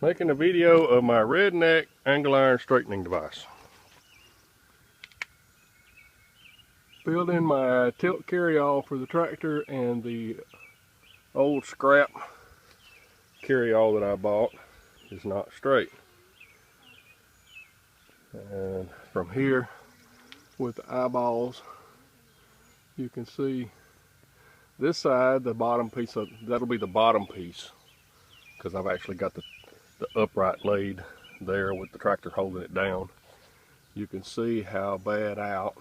Making a video of my redneck angle iron straightening device. Filled in my tilt carry-all for the tractor and the old scrap carry-all that I bought is not straight. And from here with the eyeballs, you can see this side, the bottom piece, that'll be the bottom piece, because I've actually got the upright laid there with the tractor holding it down. You can see how bad out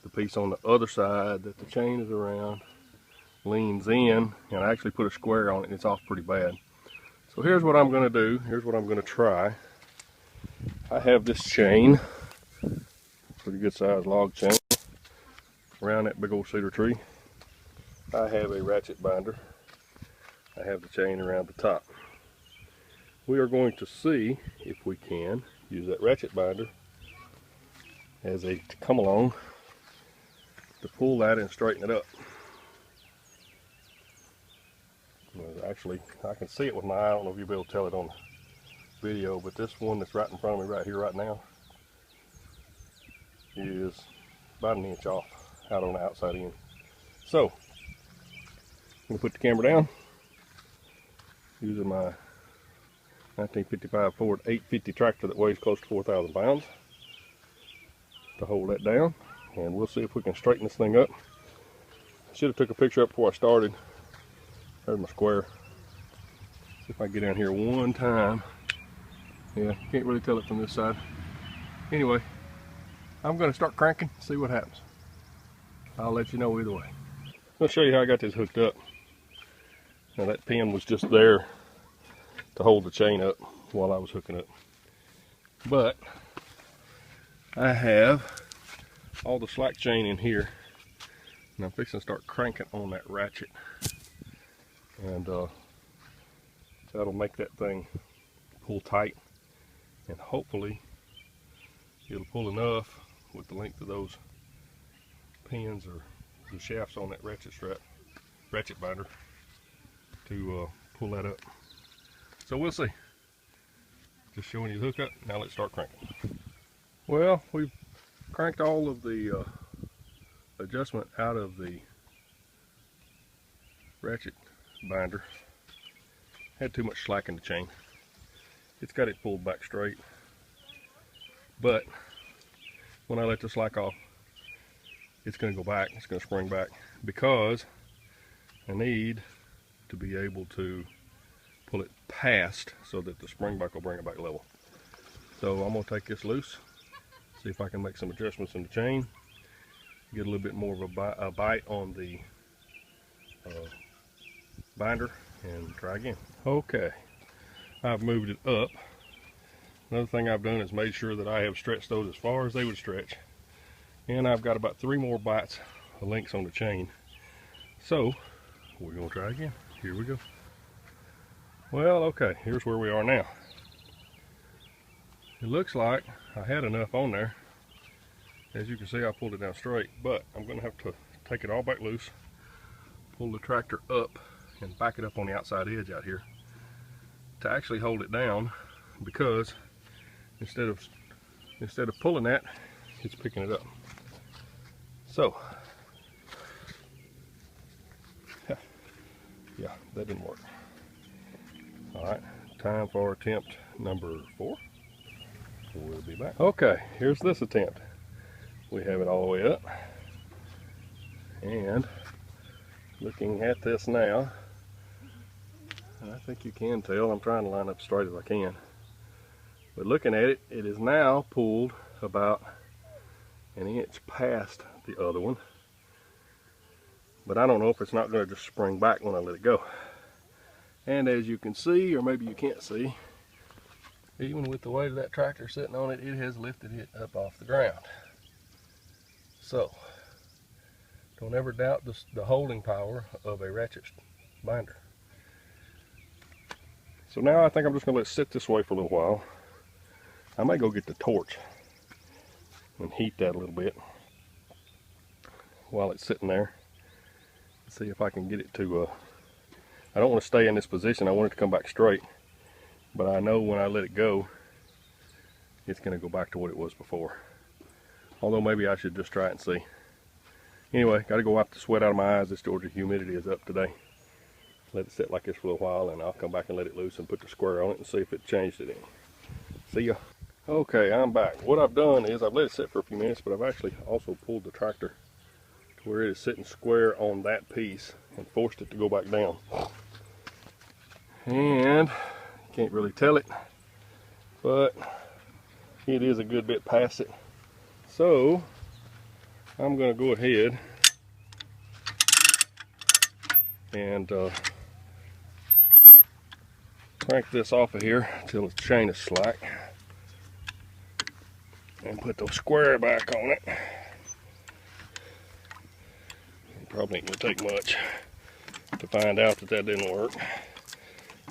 the piece on the other side that the chain is around leans in, and I actually put a square on it and it's off pretty bad. So here's what I'm going to do. Here's what I'm going to try. I have this chain, pretty good sized log chain, around that big old cedar tree. I have a ratchet binder. I have the chain around the top. We are going to see if we can use that ratchet binder as a come along to pull that and straighten it up. Actually, I can see it with my eye. I don't know if you'll be able to tell it on the video, but this one that's right in front of me right here right now is about an inch off out on the outside end. So I'm going to put the camera down using my 1955 Ford 850 tractor that weighs close to 4,000 pounds to hold that down, and we'll see if we can straighten this thing up. I should have took a picture up before I started. There's my square. See if I can get down here one time. Yeah, can't really tell it from this side. Anyway, I'm going to start cranking, see what happens. I'll let you know either way. I'll show you how I got this hooked up. Now that pin was just there to hold the chain up while I was hooking up. But I have all the slack chain in here, and I'm fixing to start cranking on that ratchet. And that'll make that thing pull tight, and hopefully it'll pull enough with the length of those pins or the shafts on that ratchet binder to pull that up. So we'll see. Just showing you the hookup. Now let's start cranking. Well, we've cranked all of the adjustment out of the ratchet binder. Had too much slack in the chain. It's got it pulled back straight, but when I let the slack off, it's going to go back. It's going to spring back, because I need to be able to pull it past so that the spring back will bring it back level. So I'm going to take this loose, see if I can make some adjustments in the chain, get a little bit more of a bite on the binder, and try again. Okay, I've moved it up. Another thing I've done is made sure that I have stretched those as far as they would stretch, and I've got about 3 more bites of links on the chain. So we're going to try again. Here we go. Well, okay, here's where we are now. It looks like I had enough on there. As you can see, I pulled it down straight, but I'm going to have to take it all back loose, pull the tractor up, and back it up on the outside edge out here to actually hold it down, because instead of pulling that, it's picking it up. So yeah, that didn't work. All right, time for attempt number 4. We'll be back. Okay, here's this attempt. We have it all the way up, and looking at this now, I think you can tell I'm trying to line up as straight as I can, but looking at it, it is now pulled about an inch past the other one, but I don't know if it's not going to just spring back when I let it go. And as you can see, or maybe you can't see, even with the weight of that tractor sitting on it, it has lifted it up off the ground. So don't ever doubt the holding power of a ratchet binder. So now I think I'm just going to let it sit this way for a little while. I may go get the torch and heat that a little bit while it's sitting there. See if I can get it to I don't want to stay in this position. I want it to come back straight, but I know when I let it go, it's going to go back to what it was before. Although maybe I should just try it and see. Anyway, got to go wipe the sweat out of my eyes. This Georgia humidity is up today. Let it sit like this for a little while, and I'll come back and let it loose and put the square on it and see if it changed it any. See ya. Okay, I'm back. What I've done is I've let it sit for a few minutes, but I've actually also pulled the tractor to where it is sitting square on that piece and forced it to go back down. And you can't really tell it, but it is a good bit past it. So I'm going to go ahead and crank this off of here until the chain is slack and put the square back on it. It probably ain't going to take much to find out that that didn't work.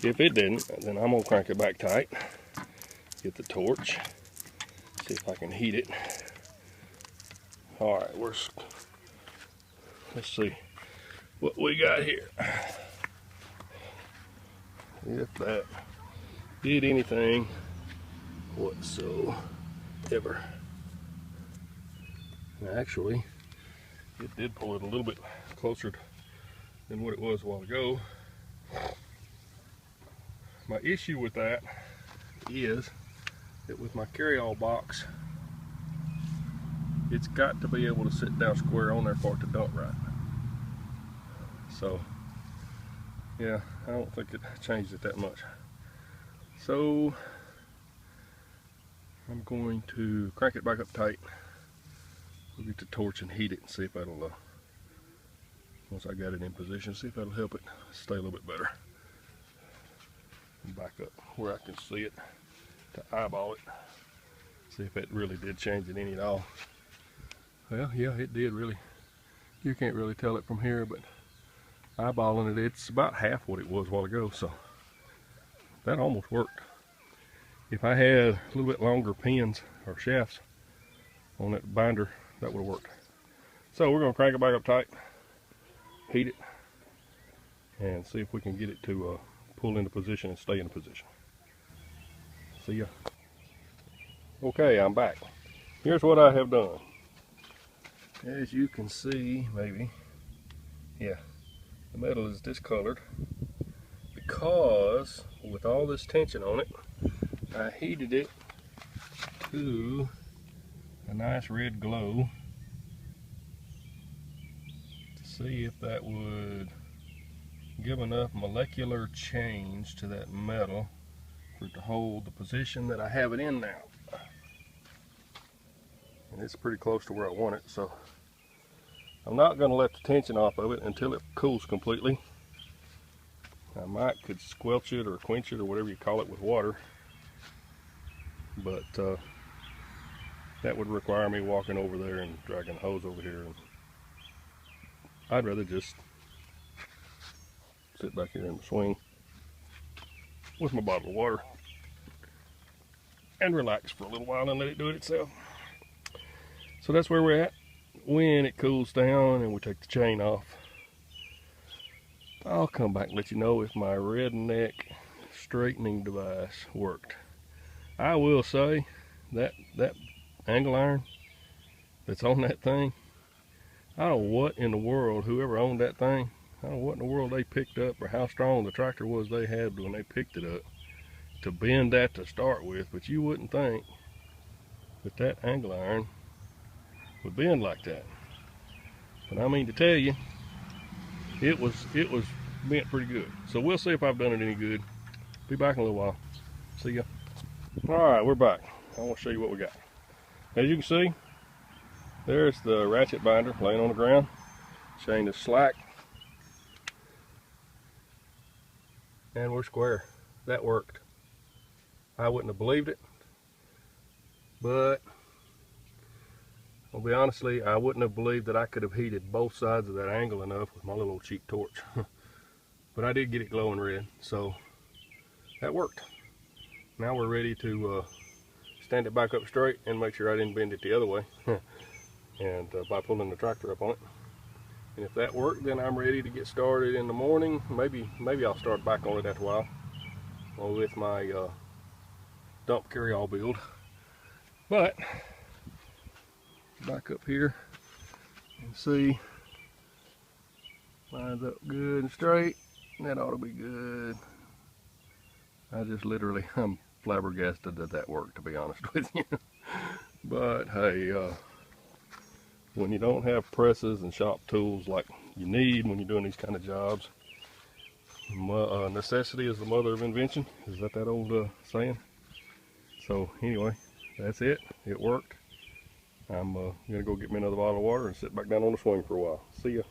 If it didn't, then I'm going to crank it back tight, get the torch, see if I can heat it. Alright, let's see what we got here. If that did anything whatsoever. Actually, it did pull it a little bit closer than what it was a while ago. My issue with that is that with my carry-all box, it's got to be able to sit down square on there for it to dump right. So, yeah, I don't think it changed it that much. So, I'm going to crank it back up tight. We'll get the torch and heat it and see if that'll, once I got it in position, see if that'll help it stay a little bit better. Back up where I can see it to eyeball it. See if it really did change it any at all. Well, yeah, it did really. You can't really tell it from here, but eyeballing it, it's about half what it was a while ago, so that almost worked. If I had a little bit longer pins or shafts on that binder, that would have worked. So we're going to crank it back up tight, heat it, and see if we can get it to pull into position and stay in position. See ya. Okay, I'm back. Here's what I have done. As you can see, maybe, yeah, the metal is discolored because with all this tension on it, I heated it to a nice red glow to see if that would give enough molecular change to that metal for it to hold the position that I have it in now. And it's pretty close to where I want it, so I'm not going to let the tension off of it until it cools completely. I could squelch it or quench it or whatever you call it with water, but that would require me walking over there and dragging a hose over here, and I'd rather just sit back here in the swing with my bottle of water and relax for a little while and let it do it itself. So that's where we're at. When it cools down and we take the chain off, I'll come back and let you know if my redneck straightening device worked. I will say that angle iron that's on that thing, I don't know what in the world, whoever owned that thing, I don't know what in the world they picked up or how strong the tractor was they had when they picked it up to bend that to start with, but you wouldn't think that that angle iron would bend like that. But I mean to tell you, it was bent pretty good. So we'll see if I've done it any good. Be back in a little while. See ya. Alright, we're back. I want to show you what we got. As you can see, there's the ratchet binder laying on the ground. Chain is slack. And we're square. That worked. I wouldn't have believed it, but I'll be honestly, I wouldn't have believed that I could have heated both sides of that angle enough with my little cheap torch. But I did get it glowing red, so that worked. Now we're ready to stand it back up straight and make sure I didn't bend it the other way. And by pulling the tractor up on it. And if that worked, then I'm ready to get started in the morning. Maybe I'll start back on it after a while. with my dump carry-all build. But back up here and see, lines up good and straight. That ought to be good. I just literally, I'm flabbergasted that that worked, to be honest with you. But hey, when you don't have presses and shop tools like you need when you're doing these kind of jobs, necessity is the mother of invention. Is that old saying? So anyway, that's it. It worked. I'm gonna go get me another bottle of water and sit back down on the swing for a while. See ya.